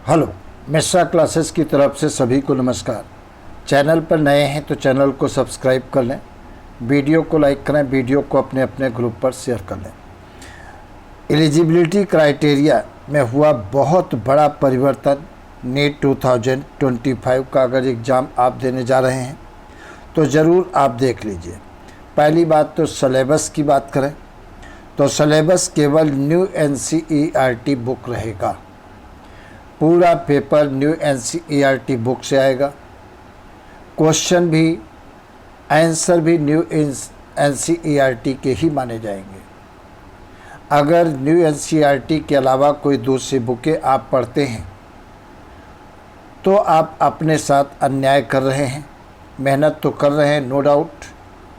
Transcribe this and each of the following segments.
Hello, Mishra classes की तरफ से सभी को नमस्कार। चैनल पर नए हैं तो चैनल को सब्सक्राइब कर लें, वीडियो को लाइक करें, वीडियो को अपने अपने ग्रुप पर शेयर कर लें। एलिजिबिलिटी क्राइटेरिया में हुआ बहुत बड़ा परिवर्तन। नीट 2025 का अगर एग्ज़ाम आप देने जा रहे हैं तो ज़रूर आप देख लीजिए। पहली बात तो सिलेबस की बात करें तो सिलेबस केवल न्यू NCERT बुक रहेगा। पूरा पेपर न्यू NCERT बुक से आएगा। क्वेश्चन भी, आंसर भी न्यू NCERT के ही माने जाएंगे। अगर न्यू NCERT के अलावा कोई दूसरी बुकें आप पढ़ते हैं तो आप अपने साथ अन्याय कर रहे हैं। मेहनत तो कर रहे हैं नो डाउट,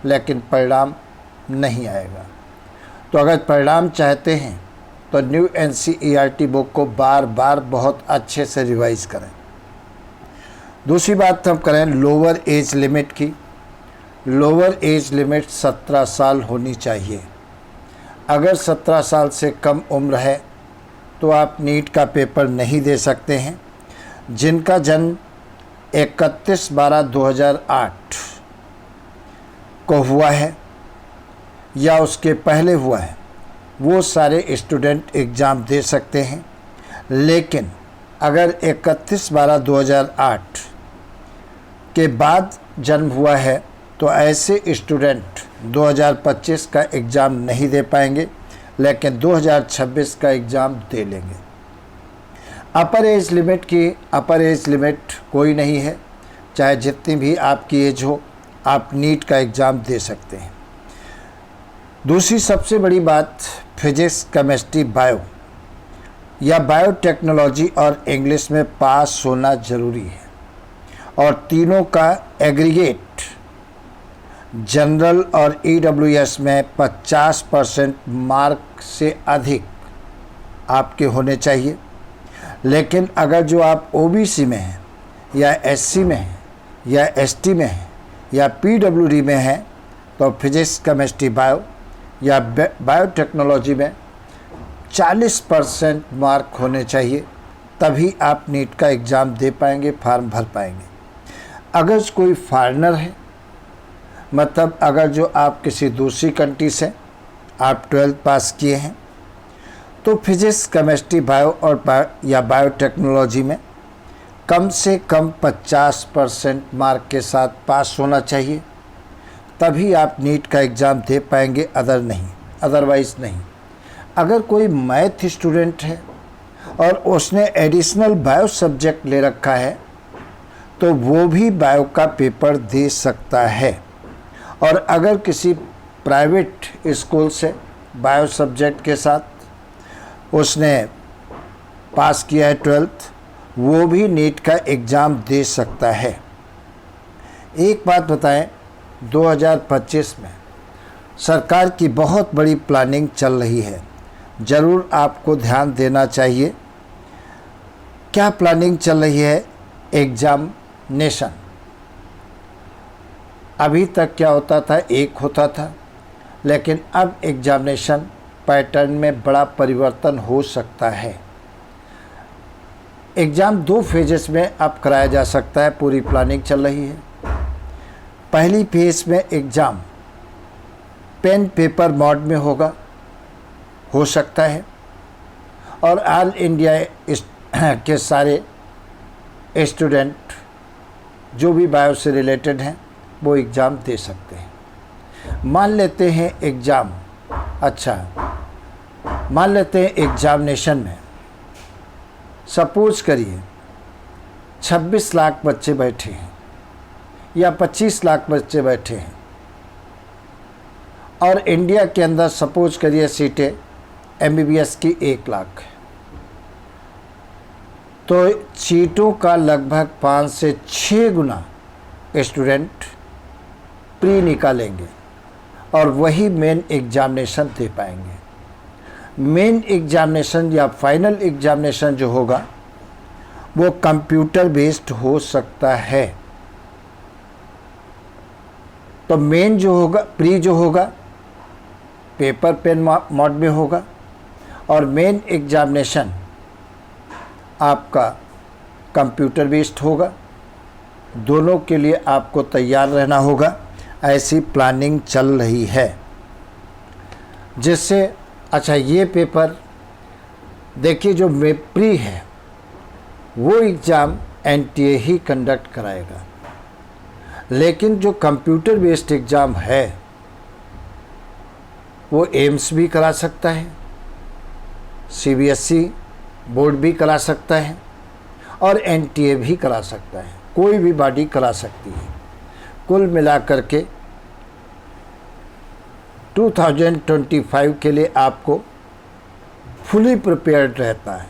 लेकिन परिणाम नहीं आएगा। तो अगर परिणाम चाहते हैं तो न्यू NCERT बुक को बार बार बहुत अच्छे से रिवाइज करें। दूसरी बात हम करें लोअर एज लिमिट की। लोअर एज लिमिट 17 साल होनी चाहिए। अगर 17 साल से कम उम्र है तो आप नीट का पेपर नहीं दे सकते हैं। जिनका जन्म 31/12/2008 को हुआ है या उसके पहले हुआ है वो सारे स्टूडेंट एग्ज़ाम दे सकते हैं। लेकिन अगर 31/12/2008 के बाद जन्म हुआ है तो ऐसे स्टूडेंट 2025 का एग्ज़ाम नहीं दे पाएंगे, लेकिन 2026 का एग्ज़ाम दे लेंगे। अपर एज लिमिट कोई नहीं है। चाहे जितनी भी आपकी एज हो, आप नीट का एग्ज़ाम दे सकते हैं। दूसरी सबसे बड़ी बात, फिजिक्स, केमिस्ट्री, बायो या बायोटेक्नोलॉजी और इंग्लिश में पास होना ज़रूरी है। और तीनों का एग्रीगेट जनरल और EWS में 50% मार्क से अधिक आपके होने चाहिए। लेकिन अगर जो आप OBC में हैं या SC में हैं या ST में हैं या PWD में हैं तो फिजिक्स, केमिस्ट्री, बायो या बायोटेक्नोलॉजी में 40% मार्क होने चाहिए, तभी आप नीट का एग्ज़ाम दे पाएंगे, फॉर्म भर पाएंगे। अगर कोई फॉरेनर है, मतलब अगर जो आप किसी दूसरी कंट्री से आप 12th पास किए हैं तो फिजिक्स, केमिस्ट्री, बायो और बायोटेक्नोलॉजी में कम से कम 50% मार्क के साथ पास होना चाहिए, तभी आप नीट का एग्ज़ाम दे पाएंगे, अदरवाइज़ नहीं। अगर कोई मैथ स्टूडेंट है और उसने एडिशनल बायो सब्जेक्ट ले रखा है तो वो भी बायो का पेपर दे सकता है। और अगर किसी प्राइवेट स्कूल से बायो सब्जेक्ट के साथ उसने पास किया है 12th, वो भी नीट का एग्ज़ाम दे सकता है। एक बात बताएं, 2025 में सरकार की बहुत बड़ी प्लानिंग चल रही है, ज़रूर आपको ध्यान देना चाहिए। क्या प्लानिंग चल रही है? एग्जामिनेशन। अभी तक क्या होता था, एक होता था, लेकिन अब एग्जामिनेशन पैटर्न में बड़ा परिवर्तन हो सकता है। एग्ज़ाम 2 फेजेस में अब कराया जा सकता है, पूरी प्लानिंग चल रही है। पहली फेज में एग्ज़ाम पेन पेपर मोड में हो सकता है और ऑल इंडिया के सारे स्टूडेंट जो भी बायो से रिलेटेड हैं वो एग्ज़ाम दे सकते हैं। मान लेते हैं एग्जामिनेशन में सपोज करिए 26 लाख बच्चे बैठे हैं या 25 लाख बच्चे बैठे हैं और इंडिया के अंदर सपोज करिए सीटें MBBS की 1 लाख है, तो सीटों का लगभग 5 से 6 गुना स्टूडेंट प्री निकालेंगे और वही मेन एग्जामिनेशन दे पाएंगे। मेन एग्जामिनेशन या फाइनल एग्जामिनेशन जो होगा वो कंप्यूटर बेस्ड हो सकता है। तो मेन जो होगा, प्री जो होगा पेपर पेन मोड में होगा और मेन एग्जामिनेशन आपका कंप्यूटर बेस्ड होगा, दोनों के लिए आपको तैयार रहना होगा, ऐसी प्लानिंग चल रही है। जिससे अच्छा ये पेपर देखिए, जो प्री है वो एग्ज़ाम एनटीए ही कंडक्ट कराएगा, लेकिन जो कंप्यूटर बेस्ड एग्ज़ाम है वो एम्स भी करा सकता है, सीबीएसई बोर्ड भी करा सकता है और एनटीए भी करा सकता है, कोई भी बॉडी करा सकती है। कुल मिलाकर के 2025 के लिए आपको फुली प्रिपेयर्ड रहता है।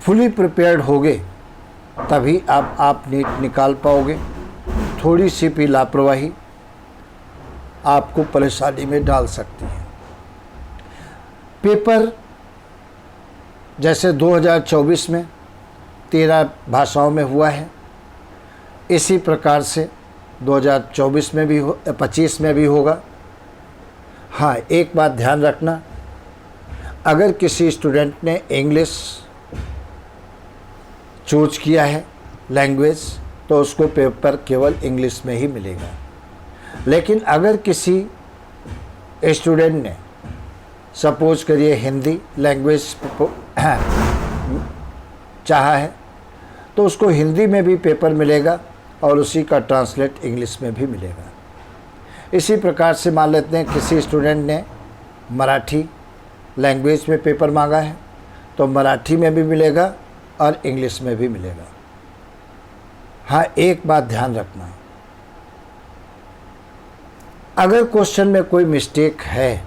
फुली प्रिपेयर्ड होगे तभी आप नीट निकाल पाओगे। थोड़ी सी भी लापरवाही आपको परेशानी में डाल सकती है। पेपर जैसे 2024 में 13 भाषाओं में हुआ है, इसी प्रकार से 2024 में भी 25 में भी होगा। हाँ, एक बात ध्यान रखना, अगर किसी स्टूडेंट ने इंग्लिश चूज किया है लैंग्वेज, तो उसको पेपर केवल इंग्लिश में ही मिलेगा। लेकिन अगर किसी स्टूडेंट ने सपोज करिए हिंदी लैंग्वेज चाहा है, तो उसको हिंदी में भी पेपर मिलेगा और उसी का ट्रांसलेट इंग्लिश में भी मिलेगा। इसी प्रकार से मान लेते हैं किसी स्टूडेंट ने मराठी लैंग्वेज में पेपर मांगा है, तो मराठी में भी मिलेगा और इंग्लिश में भी मिलेगा। हाँ, एक बात ध्यान रखना, अगर क्वेश्चन में कोई मिस्टेक है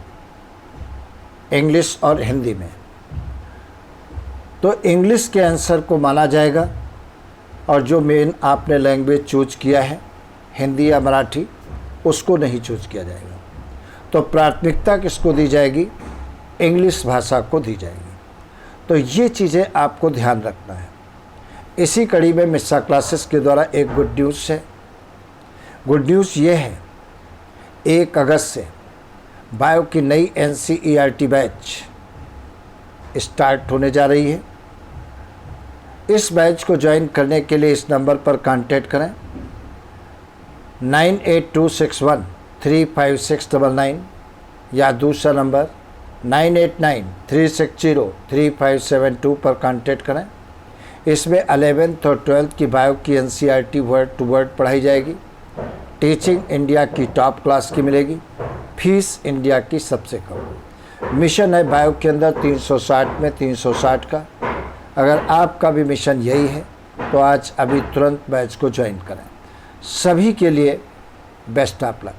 इंग्लिश और हिंदी में, तो इंग्लिश के आंसर को माना जाएगा और जो मेन आपने लैंग्वेज चूज किया है हिंदी या मराठी, उसको नहीं चूज किया जाएगा। तो प्राथमिकता किसको दी जाएगी? इंग्लिश भाषा को दी जाएगी। तो ये चीज़ें आपको ध्यान रखना है। इसी कड़ी में मिस्सा क्लासेस के द्वारा एक गुड न्यूज़ है। गुड न्यूज़ ये है, 1 अगस्त से बायो की नई NCERT बैच स्टार्ट होने जा रही है। इस बैच को ज्वाइन करने के लिए इस नंबर पर कांटेक्ट करें 9826135699 या दूसरा नंबर 9893603572 पर कांटेक्ट करें। इसमें 11th और 12th की बायो की NCERT वर्ड टू वर्ड पढ़ाई जाएगी। टीचिंग इंडिया की टॉप क्लास की मिलेगी, फीस इंडिया की सबसे कम। मिशन है बायो के अंदर 360 में 360 का। अगर आपका भी मिशन यही है तो आज अभी तुरंत बैच को ज्वाइन करें। सभी के लिए बेस्ट ऑफ लक।